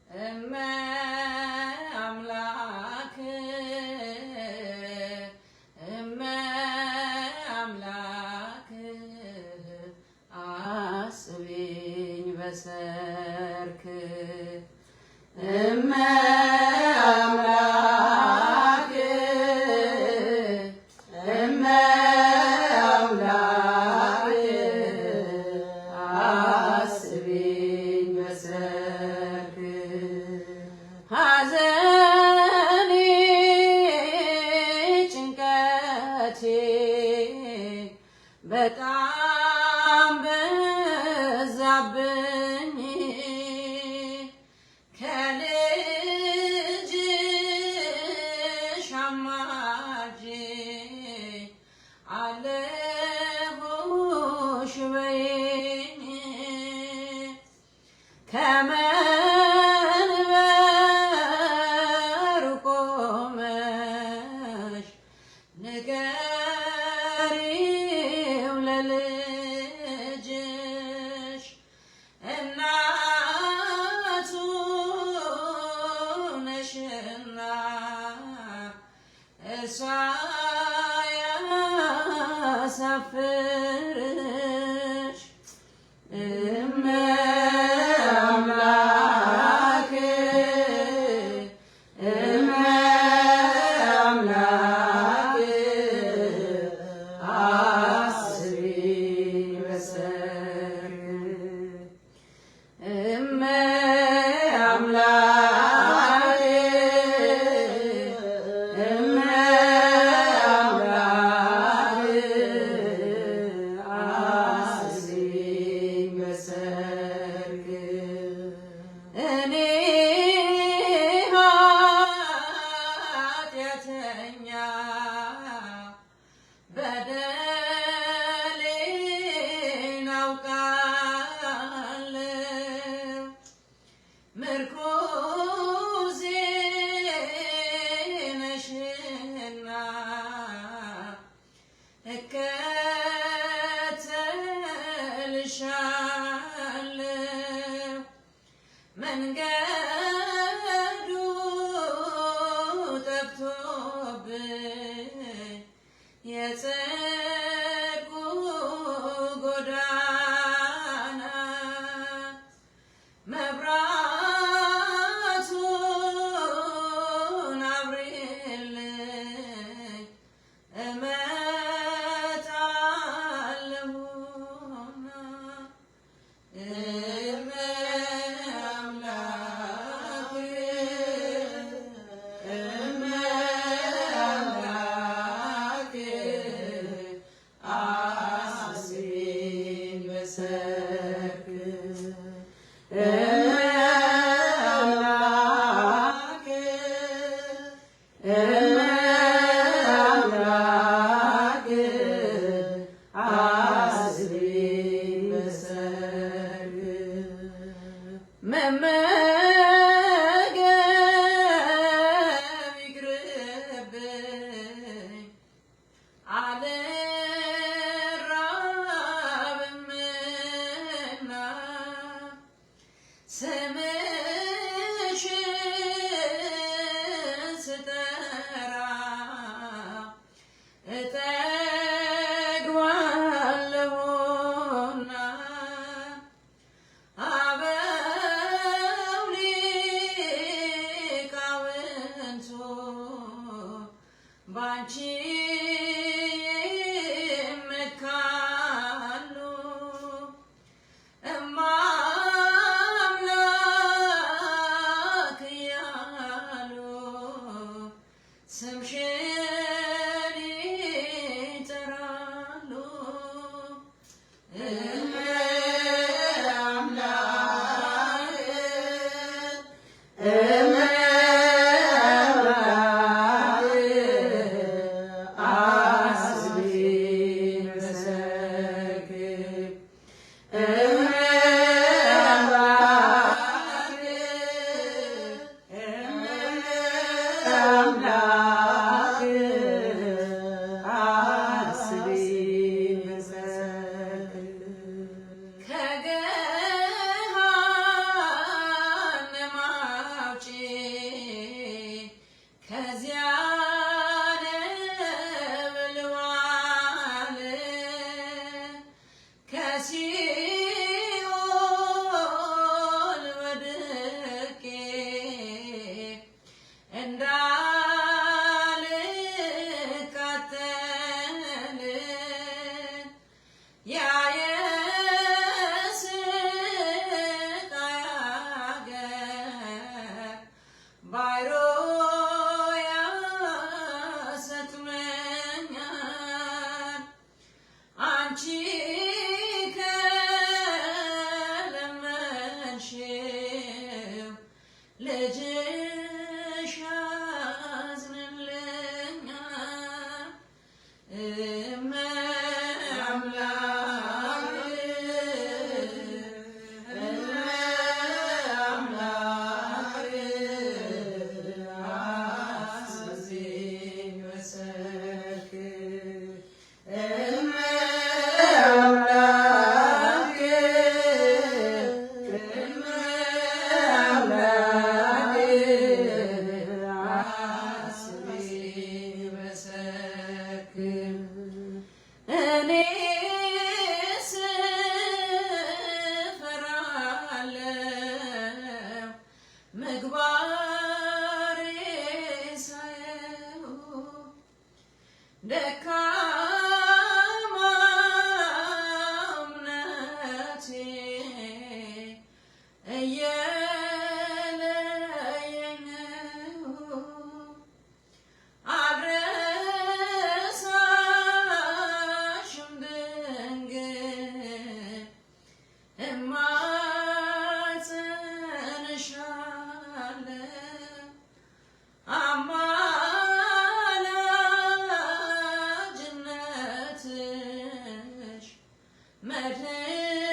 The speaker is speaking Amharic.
እመ አምላክ እመ አምላክ አስቢኝ በሰርክ እመ አምላክ እመ አምላክ አስቢኝ በሰርክ ሐዘኔ ጭንቀቴ በጣም በዛብኝ ከልጅሽ አማልጅኝ አለሁሽ በይኝ ከመንበሩ ቆመሽ ንገሪው ለልጅሽ እናቱ ነሽና እሷ ያሳፍርሽ እመ አምላክ እመ አምላክ አስቢኝ በሰርክ እመ አምላክ እመ አምላክ አስቢኝ በሰርክ እኔ ኃጢአተኛ በደሌን አውቃለሁ ምርኩዜ ነሽና እከተልሻለሁ መንገዱ ጠፍቶብኝ የጽድቁ ጎዳና መብራቱን አብሪልኝ እመጣለሁና እመ አምላክ እመ አምላክ አስቢኝ በሰርክ እመ አምላክ እመ አምላክ አስቢኝ በሰርክ መመገብ ይቅርብኝ አልራብምና ስምሽን ስጠራ እጠግባለሁና አበው ሊቃውንቱ ባንቺ ይመካሉ እማ አምላክ ልጅሽ ያዝንልኛል እመ አምላክ እመ አምላክ አስበዚኝ ወሰንክ እመ አምላክ እመ አምላክ አስበዚኝ ወሰንክ እኔስ እፈራለሁ ምግባሬ ሳየው ደካማ እምነቴ እየለየኝ ነው። አልረሳሽም ድንግል እማጸንሻለሁ አማላጅነትሽ መድህን